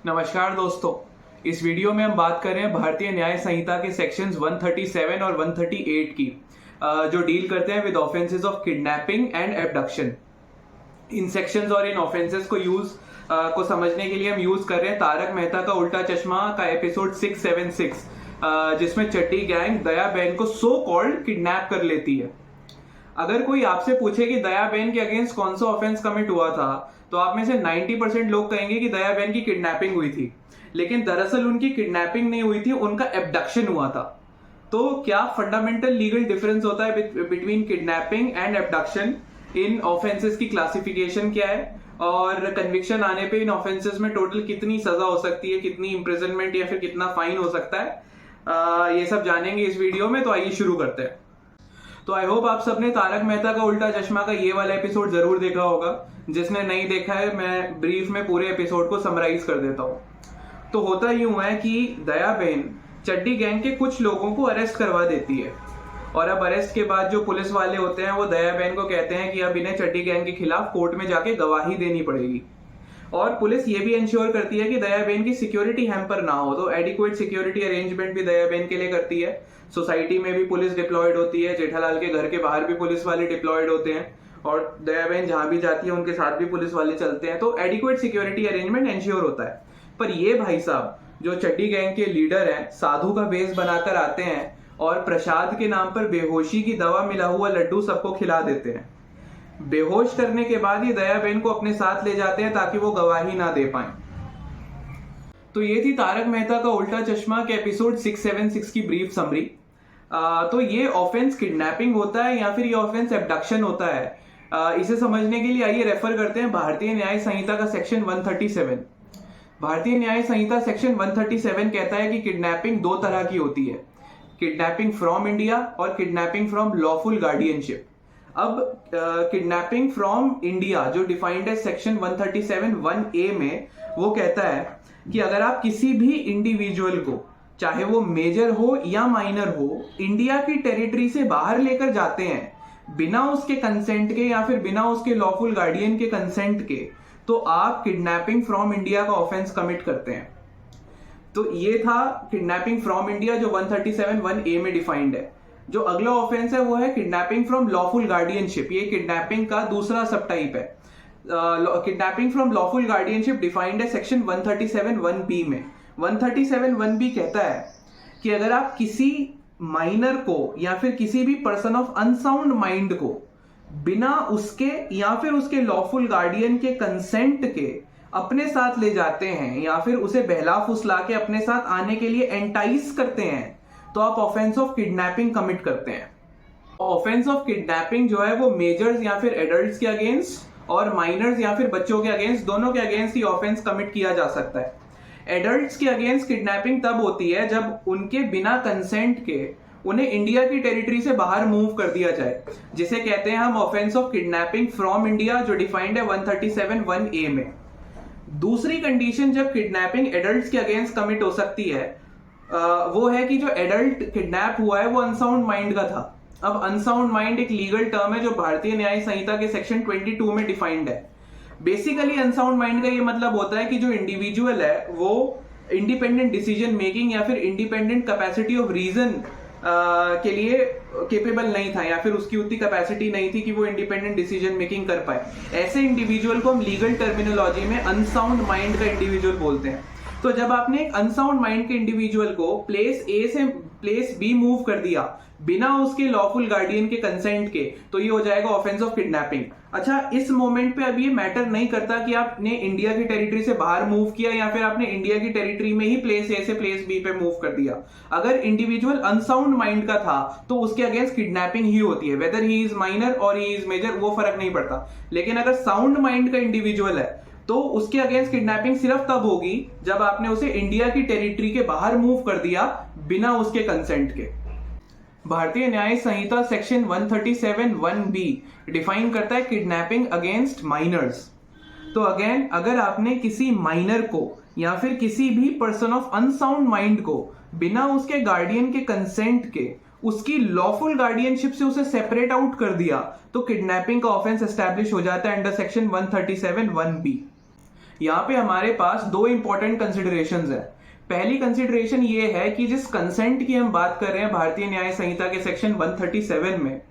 नमस्कार दोस्तों। इस वीडियो में हम बात कर रहे हैं भारतीय न्याय संहिता के सेक्शंस 137 और 138 की, जो डील करते हैं with offences of kidnapping and abduction. In sections और इन ऑफेंसेस को समझने के लिए हम यूज कर रहे हैं तारक मेहता का उल्टा चश्मा का एपिसोड 676, जिसमें चड्डी गैंग दया बहन को सो कॉल्ड किडनैप कर लेती है। अगर कोई आपसे पूछे कि दया बहन के अगेंस्ट कौन सा ऑफेंस कमिट हुआ था, तो आप में से 90% लोग कहेंगे कि दया बहन की किडनैपिंग हुई थी। लेकिन दरअसल उनकी किडनैपिंग नहीं हुई थी, उनका एब्डक्शन हुआ था। तो क्या फंडामेंटल लीगल डिफरेंस होता है between kidnapping and abduction? In offences की क्लासिफिकेशन क्या है, और कन्विक्शन आने पे इन ऑफेंसेस में टोटल कितनी सजा हो सकती है, कितनी इंप्रिजनमेंट या फिर कितना फाइन हो सकता है, ये सब जानेंगे इस वीडियो में। तो आइए शुरू करते हैं। तो आई होप आप सबने तारक मेहता का उल्टा चश्मा का ये वाला एपिसोड जरूर देखा होगा। जिसने नहीं देखा है, मैं ब्रीफ में पूरे एपिसोड को समराइज कर देता हूँ। तो होता यूं है कि दया बहन चड्डी गैंग के कुछ लोगों को अरेस्ट करवा देती है, और अब अरेस्ट के बाद जो पुलिस वाले होते हैं वो दया बहन को कहते हैं कि अब इन्हें चड्डी गैंग के खिलाफ कोर्ट में जाके गवाही देनी पड़ेगी। और पुलिस ये भी इंश्योर करती है कि दया बहन की सिक्योरिटी हैम्पर ना हो, तो एडिक्वेट सिक्योरिटी अरेंजमेंट भी दया बहन के लिए करती है। सोसाइटी में भी पुलिस डिप्लॉयड होती है, जेठालाल के घर के बाहर भी पुलिस वाले डिप्लॉयड होते हैं, और दया बहन जहां भी जाती है उनके साथ भी पुलिस वाले चलते हैं। तो एडिक्वेट सिक्योरिटी अरेंजमेंट इंश्योर होता है। पर ये भाई साहब जो चड्डी गैंग के लीडर हैं, साधु का बेस बनाकर आते हैं और प्रसाद के नाम पर बेहोशी की दवा मिला हुआ लड्डू सबको खिला देते हैं। बेहोश करने के बाद ही दया बहन को अपने साथ ले जाते हैं ताकि वो गवाही ना दे पाए। तो ये थी तारक मेहता का उल्टा चश्मा के एपिसोड 676 की ब्रीफ समरी। तो ये ऑफेंस किडनैपिंग होता है या फिर ये ऑफेंस एब्डक्शन होता है, इसे समझने के लिए आइए रेफर करते हैं भारतीय न्याय संहिता का सेक्शन 137। भारतीय न्याय संहिता सेक्शन 137 कहता है कि किडनैपिंग दो तरह की होती है, किडनैपिंग फ्रॉम इंडिया और किडनैपिंग फ्रॉम लॉफुल गार्डियनशिप। अब किडनैपिंग फ्रॉम इंडिया जो डिफाइंड है सेक्शन 137(1)(a) में, वो कहता है कि अगर आप किसी भी इंडिविजुअल को, चाहे वो मेजर हो या माइनर हो, इंडिया की टेरिटरी से बाहर लेकर जाते हैं बिना उसके कंसेंट के या फिर बिना उसके लॉफुल गार्डियन के कंसेंट के, तो आप किडनैपिंग फ्रॉम इंडिया का ऑफेंस कमिट करते हैं। तो ये था किडनैपिंग फ्रॉम इंडिया जो 137(1)(a) में डिफाइंड है। जो अगला ऑफेंस है वो है किडनैपिंग फ्रॉम लॉफुल गार्डियनशिप। ये किडनैपिंग का दूसरा सब टाइप है। Kidnapping from lawful guardianship defined है सेक्शन 137(1)(b) में। 137(1)(b) कहता है कि अगर आप किसी माइनर को या फिर किसी भी पर्सन ऑफ अनसाउंड माइंड को बिना उसके या फिर उसके लॉफुल गार्डियन के कंसेंट के अपने साथ ले जाते हैं या फिर उसे बहला फुसला के अपने साथ आने के लिए एंटाइस करते हैं, तो आप ऑफेंस ऑफ किडनैपिंग कमिट करते हैं। ऑफेंस ऑफ किडनैपिंग जो है वो मेजर्स या फिर एडल्ट्स के अगेंस्ट और माइनर्स या फिर बच्चों के अगेंस्ट, दोनों के अगेंस्ट ही ऑफेंस कमिट किया जा सकता है। एडल्ट्स के अगेंस्ट किडनैपिंग तब होती है जब उनके बिना कंसेंट के उन्हें इंडिया की टेरिटरी से बाहर मूव कर दिया जाए, जिसे कहते हैं हम offence of kidnapping from India जो डिफाइंड है 137(1)(a) में। दूसरी कंडीशन जब किडनैपिंग एडल्ट्स के अगेंस्ट कमिट हो सकती है, वो है कि जो एडल्ट किडनैप हुआ है वो अनसाउंड माइंड का था। अब अनसाउंड माइंड एक लीगल टर्म है जो भारतीय न्याय संहिता के सेक्शन 22 में डिफाइंड है। बेसिकली अनसाउंड माइंड का ये मतलब होता है कि जो इंडिविजुअल है वो इंडिपेंडेंट डिसीजन मेकिंग या फिर इंडिपेंडेंट कैपेसिटी ऑफ रीजन के लिए केपेबल नहीं था, या फिर उसकी उतनी कैपेसिटी नहीं थी कि वो इंडिपेंडेंट डिसीजन मेकिंग कर पाए। ऐसे इंडिविजुअल को हम लीगल टर्मिनोलॉजी में अनसाउंड माइंड का इंडिविजुअल बोलते हैं। तो जब आपने एक अनसाउंड माइंड के इंडिविजुअल को प्लेस ए से प्लेस बी मूव कर दिया बिना उसके लॉफुल गार्डियन के कंसेंट के, तो ये हो जाएगा ऑफेंस ऑफ किडनैपिंग। अच्छा, इस मोमेंट पे अब ये मैटर नहीं करता कि आपने इंडिया की टेरिटरी से बाहर मूव किया या फिर आपने इंडिया की टेरिटरी में ही प्लेस ए से प्लेस बी पे मूव कर दिया। अगर इंडिविजुअल अनसाउंड माइंड का था तो उसके अगेंस्ट किडनैपिंग ही होती है, वेदर ही इज माइनर और ही इज मेजर, वो फर्क नहीं पड़ता। लेकिन अगर साउंड माइंड का इंडिविजुअल है तो उसके अगेंस्ट किडनैपिंग सिर्फ तब होगी जब आपने उसे इंडिया की टेरिटरी के बाहर मूव कर दिया बिना उसके कंसेंट के। भारतीय न्याय संहिता सेक्शन 137(1)(b) डिफाइन करता है किडनैपिंग अगेंस्ट माइनर्स। तो अगेन, अगर आपने किसी माइनर को या फिर किसी भी पर्सन ऑफ अनसाउंड माइंड को बिना उसके गार्डियन के कंसेंट के उसकी लॉफुल गार्डियनशिप से उसे सेपरेट आउट कर दिया, तो किडनैपिंग का ऑफेंस एस्टैब्लिश हो जाता है अंडर सेक्शन 137(1)(b)। यहाँ पे हमारे पास दो इंपॉर्टेंट कंसिडरेशंस है। पहली कंसिडरेशन ये है कि जिस कंसेंट की हम बात कर रहे हैं भारतीय न्याय संहिता के सेक्शन 137 में,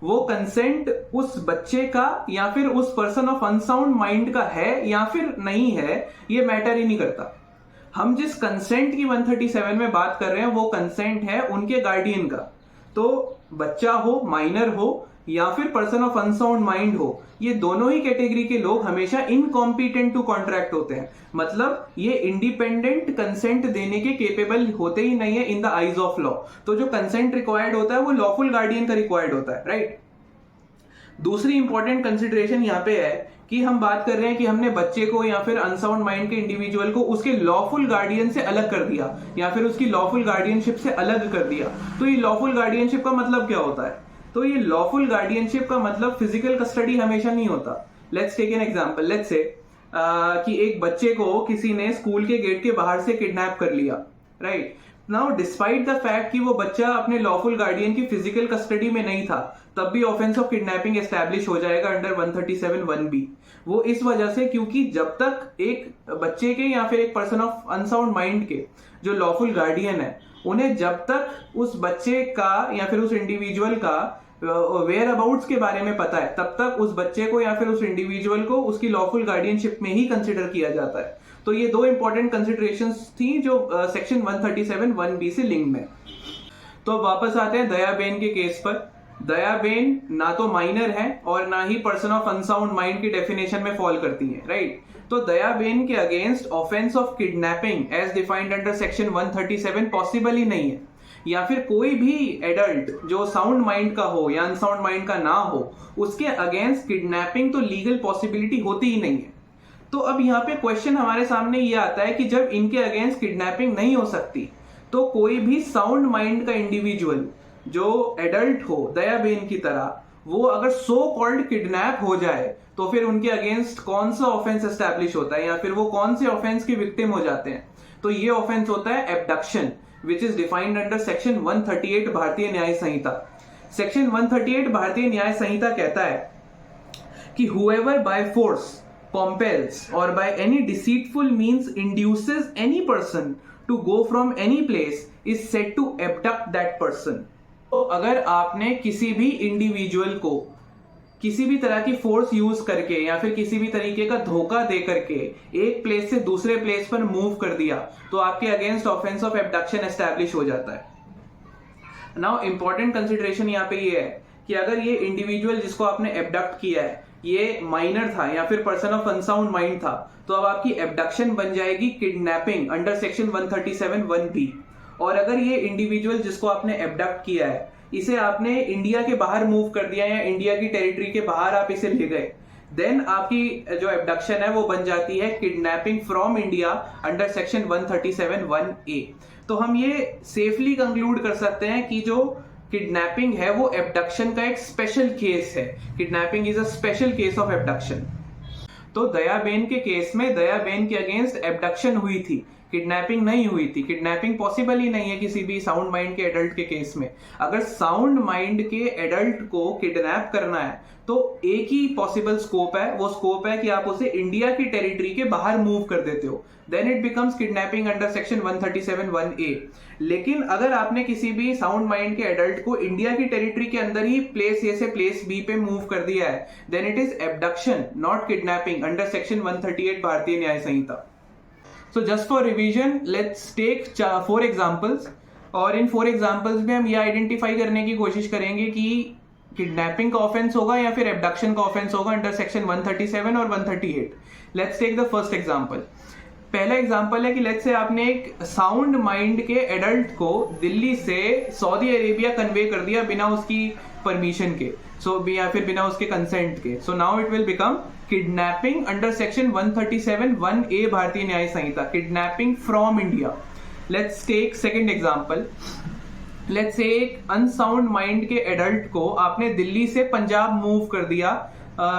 वो कंसेंट उस बच्चे का या फिर उस पर्सन ऑफ अनसाउंड माइंड का है या फिर नहीं है, ये मैटर ही नहीं करता। हम जिस कंसेंट की 137 में बात कर रहे हैं वो कंसेंट है उनके गार्डियन का। तो बच्चा हो, माइनर हो या फिर पर्सन ऑफ अनसाउंड माइंड हो, ये दोनों ही कैटेगरी के लोग हमेशा इनकॉम्पिटेंट टू कॉन्ट्रैक्ट होते हैं। मतलब ये इंडिपेंडेंट कंसेंट देने के केपेबल होते ही नहीं है in the eyes of law. तो जो कंसेंट रिक्वायर्ड होता है वो लॉफुल गार्डियन का रिक्वायर्ड होता है, राइट। दूसरी इंपॉर्टेंट कंसिडरेशन यहाँ पे है कि हम बात कर रहे हैं कि हमने बच्चे को या फिर अनसाउंड माइंड के इंडिविजुअल को उसके लॉफुल गार्डियन से अलग कर दिया या फिर उसकी लॉफुल गार्डियनशिप से अलग कर दिया। तो ये लॉफुल गार्डियनशिप का मतलब क्या होता है? तो ये लॉफुल गार्डियनशिप का मतलब फिजिकल कस्टडी हमेशा नहीं होता। Let's take an example. Let's say कि एक बच्चे को किसी ने स्कूल के गेट के बाहर से किडनैप कर लिया, right. Now despite the fact कि वो बच्चा अपने लॉफुल गार्डियन की फिजिकल कस्टडी में नहीं था, तब भी ऑफेंस ऑफ किडनैपिंग एस्टैब्लिश हो जाएगा अंडर 137(1)(b। वो इस वजह से क्योंकि जब तक एक बच्चे के या फिर एक पर्सन ऑफ अनसाउंड माइंड के जो लॉफुल गार्डियन है, उन्हें जब तक उस बच्चे का या फिर उस इंडिविजुअल का वेयर अबाउट्स के बारे में पता है, तब तक उस बच्चे को या फिर उस इंडिविजुअल को उसकी लॉफुल गार्डियनशिप में ही कंसिडर किया जाता है। तो ये दो इंपॉर्टेंट कंसिडरेशंस थी जो सेक्शन 137(1)(b से लिंक्ड है। तो अब वापस आते हैं दयाबेन के केस पर। दयाबेन ना तो माइनर है और ना ही पर्सन ऑफ अनसाउंड माइंड की डेफिनेशन में फॉल करती है, राइट। तो दयाबेन के against offence of kidnapping as defined under section 137 possible ही नहीं है, या फिर कोई भी एडल्ट जो साउंड माइंड का हो या अनसाउंड माइंड का ना हो, उसके अगेंस्ट किडनैपिंग तो लीगल पॉसिबिलिटी होती ही नहीं है। तो अब यहाँ पे क्वेश्चन हमारे सामने ये आता है कि जब इनके अगेंस्ट किडनैपिंग नहीं हो सकती, तो कोई भी साउंड माइंड का इंडिविजुअल जो एडल्ट हो दयाबेन की तरह, वो अगर सो कॉल्ड किडनैप हो जाए तो फिर उनके अगेंस्ट कौन सा ऑफेंस एस्टैब्लिश होता है या फिर वो कौन से ऑफेंस के विक्टिम हो जाते हैं? तो ये ऑफेंस होता है abduction, which is defined under section 138 Bharatiya Nyaya Samhita. Section 138 Bharatiya Nyaya संहिता कहता है कि whoever by force, compels or by any deceitful means induces any person to go from any place is said to abduct that person। तो अगर आपने किसी भी individual को किसी भी तरह की फोर्स यूज करके या फिर किसी भी तरीके का धोखा दे करके एक प्लेस से दूसरे प्लेस पर मूव कर दिया, तो आपके against offence of abduction establish हो जाता है। नाउ इंपॉर्टेंट कंसिडरेशन यहाँ पे ये है कि अगर ये इंडिविजुअल जिसको आपने एब्डक्ट किया है ये माइनर था या फिर पर्सन ऑफ अनसाउंड माइंड था, तो अब आपकी एब्डक्शन बन जाएगी किडनैपिंग अंडर सेक्शन 137(1)(b। और अगर ये इंडिविजुअल जिसको आपने एब्डक्ट किया है इसे आपने इंडिया के बाहर मूव कर दिया या इंडिया की टेरिटरी के बाहर आप इसे ले गए, देन आपकी जो एब्डक्शन है वो बन जाती है kidnapping from India under section 137(1)(a। तो हम ये सेफली कंक्लूड कर सकते हैं कि जो किडनैपिंग है वो एब्डक्शन का एक स्पेशल केस है। Kidnapping is a special case of abduction. तो दयाबेन के केस में दयाबेन के अगेंस्ट एब्डक्शन हुई थी, किडनैपिंग नहीं हुई थी। किडनैपिंग पॉसिबल ही नहीं है किसी भी साउंड माइंड के एडल्ट के केस में। अगर साउंड माइंड के एडल्ट को किडनैप करना है तो एक ही पॉसिबल स्कोप है, वो स्कोप है कि आप उसे इंडिया की टेरिटरी के बाहर मूव कर देते हो, then it becomes kidnapping under section 137(1)(a। लेकिन अगर आपने किसी भी साउंड माइंड के एडल्ट को इंडिया की टेरिटरी के अंदर ही प्लेस ए से प्लेस बी पे मूव कर दिया है, then it is abduction not kidnapping under section 138 Bharatiya Nyaya Samhita. So just for revision, let's take 4 examples और इन 4 examples में हम ये आइडेंटिफाई करने की कोशिश करेंगे कि किडनैपिंग का ऑफेंस होगा या फिर एब्डक्शन का ऑफेंस होगा अंडर सेक्शन 137 और 138। Let's take the first example. पहला एग्जांपल है कि लेट्स से आपने एक साउंड माइंड के एडल्ट को दिल्ली से सऊदी अरेबिया कन्वे कर दिया बिना उसकी परमिशन के, या फिर बिना उसके कंसेंट के। So now it will become kidnapping under section 137(1)(a Bharatiya Nyaya Sanhita, kidnapping from India. Let's take second example. Let's say एक अनसाउंड माइंड के एडल्ट को आपने दिल्ली से पंजाब मूव कर दिया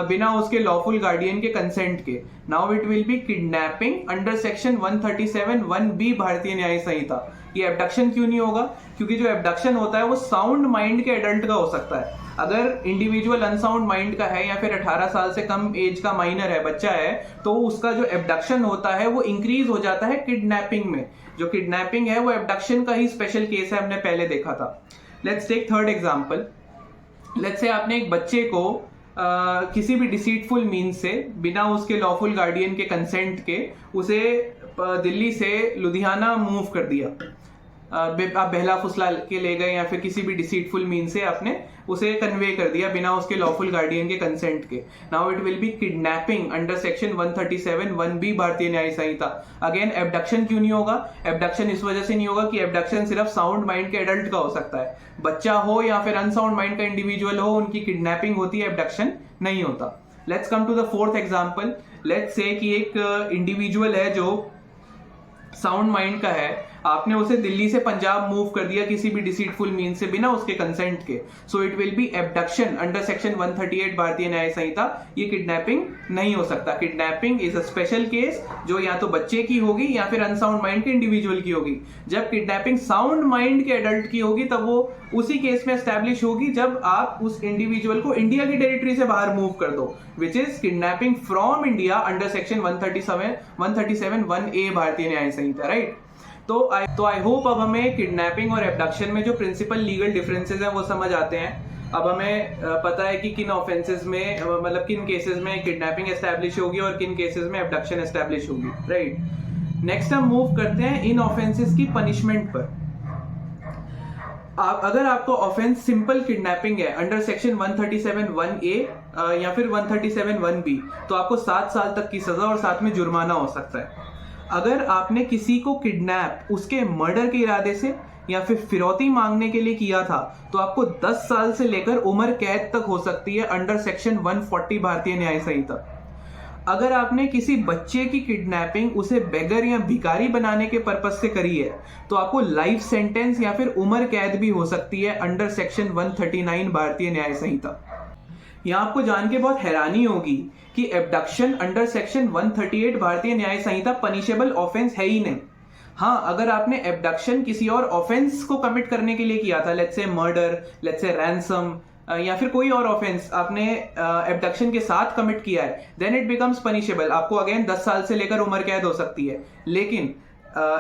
बिना उसके लॉफुल गार्डियन के कंसेंट के। Now it will be kidnapping under section 137(1)(b भारतीय न्याय संहिता। ये एब्डक्शन क्यों नहीं होगा? क्योंकि जो एब्डक्शन होता है वो साउंड माइंड के एडल्ट का हो सकता है, अगर इंडिविजुअल अनसाउंड माइंड का है या फिर 18 साल से कम एज का माइनर है, बच्चा है, तो उसका जो एब्डक्शन होता है वो इंक्रीज हो जाता है किडनैपिंग में। जो किडनैपिंग है वो एब्डक्शन का ही स्पेशल केस है, हमने पहले देखा था। Let's take third example. Let's say आपने एक बच्चे को किसी भी डिसीटफुल मीन्स से, बिना उसके लॉफुल गार्डियन के कंसेंट के, उसे दिल्ली से लुधियाना मूव कर दिया। आप बहला फुसला के ले गए या फिर किसी भी डिसीटफुल मीन से आपने उसे कन्वे कर दिया बिना उसके लॉफुल गार्डियन के कंसेंट के। Now it will be kidnapping under section 137(1)(b) भारतीय न्याय संहिता। अगेन एब्डक्शन क्यों नहीं होगा? एब्डक्शन इस वजह से नहीं होगा कि एब्डक्शन सिर्फ साउंड माइंड के एडल्ट का हो सकता है। बच्चा हो या फिर अनसाउंड माइंड का इंडिविजुअल हो, उनकी किडनैपिंग होती है, एब्डक्शन नहीं होता। Let's come to the fourth example. Let's say कि एक इंडिविजुअल है जो साउंड माइंड का है, आपने उसे दिल्ली से पंजाब मूव कर दिया किसी भी डिसीटफुल मीन से बिना उसके कंसेंट के। So it will be abduction under section 138 Bharatiya Nyaya संहिता। ये किडनैपिंग नहीं हो सकता। Kidnapping is a special case जो या तो बच्चे की होगी या फिर अनसाउंड माइंड के इंडिविजुअल की होगी। जब किडनैपिंग साउंड माइंड के एडल्ट की होगी तब वो उसी केस में एस्टैब्लिश होगी जब आप उस इंडिविजुअल को इंडिया की टेरिटरी से बाहर मूव कर दो, which is kidnapping from India under section 137(1)(a) Bharatiya Nyaya Samhita, right. तो आई होप अब हमें किडनैपिंग और एब्डक्शन में जो प्रिंसिपल लीगल डिफरेंसेस हैं वो समझ आते हैं। अब हमें पता है कि किन ऑफेंसेस में, मतलब किन केसेस में किडनैपिंग एस्टैब्लिश होगी और किन केसेस में एब्डक्शन एस्टैब्लिश होगी, राइट। नेक्स्ट हम मूव करते हैं इन ऑफेंसेस की पनिशमेंट पर। अगर आपको ऑफेंस सिंपल किडनैपिंग है अंडर सेक्शन 137(1)(a) या फिर 137(1)(b), तो आपको 7 साल तक की सजा और साथ में जुर्माना हो सकता है। अगर आपने किसी को किडनैप उसके मर्डर के इरादे से या फिर फिरौती मांगने के लिए किया था, तो आपको 10 साल से लेकर उम्र कैद तक हो सकती है अंडर सेक्शन 140 भारतीय न्याय संहिता। अगर आपने किसी बच्चे की किडनैपिंग उसे बेगर या भिखारी बनाने के पर्पस से करी है, तो आपको लाइफ सेंटेंस या फिर उम्र कैद भी हो सकती है अंडर सेक्शन 139 भारतीय न्याय संहिता। यहां आपको जान के बहुत हैरानी होगी कि abduction under section 138 Bharatiya Nyaya संहिता पनिशेबल ऑफेंस है ही नहीं। हाँ, अगर आपने एब्डक्शन किसी और ऑफेंस को कमिट करने के लिए किया था, let's say murder, let's say ransom या फिर कोई और ऑफेंस आपने एब्डक्शन के साथ कमिट किया है, देन इट बिकम्स पनिशेबल। आपको अगेन 10 साल से लेकर उम्र कैद हो सकती है। लेकिन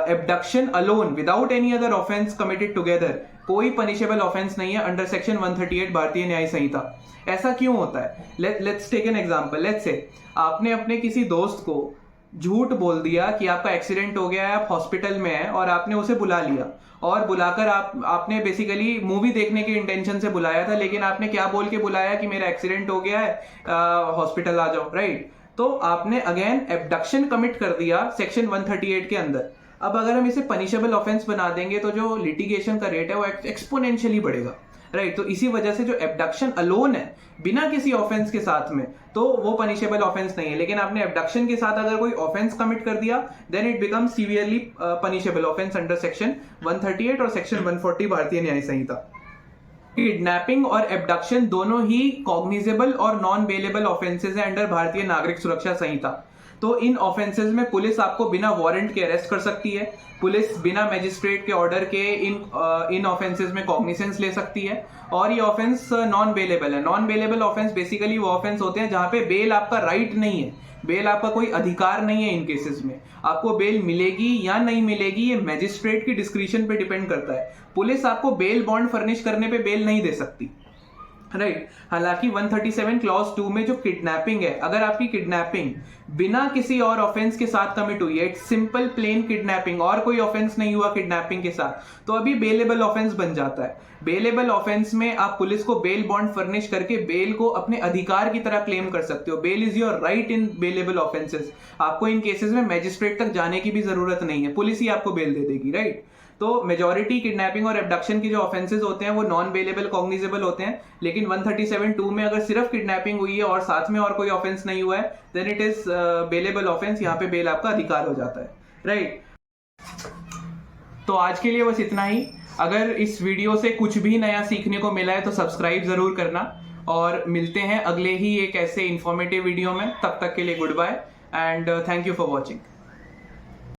abduction alone without any other offence committed together कोई पनिशेबल ऑफेंस नहीं है अंडर सेक्शन 138 भारतीय न्याय संहिता। ऐसा क्यों होता है? Let's take an example. Let's say आपने अपने किसी दोस्त को झूठ बोल दिया कि आपका एक्सीडेंट हो गया है, आप हॉस्पिटल में हैं, और आपने उसे बुला लिया और बुलाकर आपने बेसिकली मूवी देखने के इंटेंशन से बुलाया था, लेकिन आपने क्या बोल के बुलाया कि मेरा एक्सीडेंट हो गया है, हॉस्पिटल आ जाओ, राइट। तो आपने अगेन एब्डक्शन कमिट कर दिया सेक्शन 138 के अंदर। अब अगर हम इसे पनिशेबल ऑफेंस बना देंगे तो जो लिटिगेशन का रेट है वो एक्सपोनेंशियली बढ़ेगा, राइट। तो इसी वजह से जो एब्डक्शन अलोन है बिना किसी ऑफेंस के साथ में, तो वो पनिशेबल ऑफेंस नहीं है। लेकिन आपने एब्डक्शन के साथ अगर कोई ऑफेंस कमिट कर दिया, then it become severely punishable offence under section 138 और सेक्शन 140 भारतीय न्याय संहिता। किडनैपिंग और एब्डक्शन दोनों ही कॉग्निजेबल और नॉन बेलेबल ऑफेंसेस हैं अंडर भारतीय नागरिक सुरक्षा संहिता। तो इन ऑफेंसेस में पुलिस आपको बिना वारंट के अरेस्ट कर सकती है, पुलिस बिना मैजिस्ट्रेट के ऑर्डर के इन ऑफेंसेस में कॉग्निसेंस ले सकती है, और ये ऑफेंस नॉन बेलेबल है। नॉन बेलेबल ऑफेंस बेसिकली वो ऑफेंस होते हैं जहां पे बेल आपका राइट नहीं है, बेल आपका कोई अधिकार नहीं है। इन केसेस में आपको बेल मिलेगी या नहीं मिलेगी ये मैजिस्ट्रेट की डिस्क्रिशन पे डिपेंड करता है। पुलिस आपको बेल बॉन्ड फर्निश करने पे बेल नहीं दे सकती, राइट। हालांकि 137 क्लॉज 2 में जो किडनैपिंग है, अगर आपकी किडनैपिंग बिना किसी और ऑफेंस के साथ कमिट हुई है, सिंपल प्लेन किडनैपिंग, और कोई ऑफेंस नहीं हुआ किडनैपिंग के साथ, तो अभी बेलेबल ऑफेंस बन जाता है। बेलेबल ऑफेंस में आप पुलिस को बेल बॉन्ड फर्निश करके बेल को अपने अधिकार की तरह क्लेम कर सकते हो। Bail is your right in bailable offences. आपको इन केसेस में मैजिस्ट्रेट तक जाने की भी जरूरत नहीं है, पुलिस ही आपको बेल दे देगी, राइट। तो मेजॉरिटी किडनैपिंग और एब्डक्शन के जो ऑफेंसेस होते हैं वो नॉन बेलेबल कॉग्निजेबल होते हैं। लेकिन 137(2) में अगर सिर्फ किडनैपिंग हुई है और साथ में और कोई ऑफेंस नहीं हुआ है, then it is bailable offence. यहाँ पे बेल आपका अधिकार हो जाता है, राइट। तो आज के लिए बस इतना ही। अगर इस वीडियो से कुछ भी नया सीखने को मिला है तो सब्सक्राइब जरूर करना, और मिलते हैं अगले ही एक ऐसे इंफॉर्मेटिव वीडियो में। तब तक के लिए good bye and thank you for watching.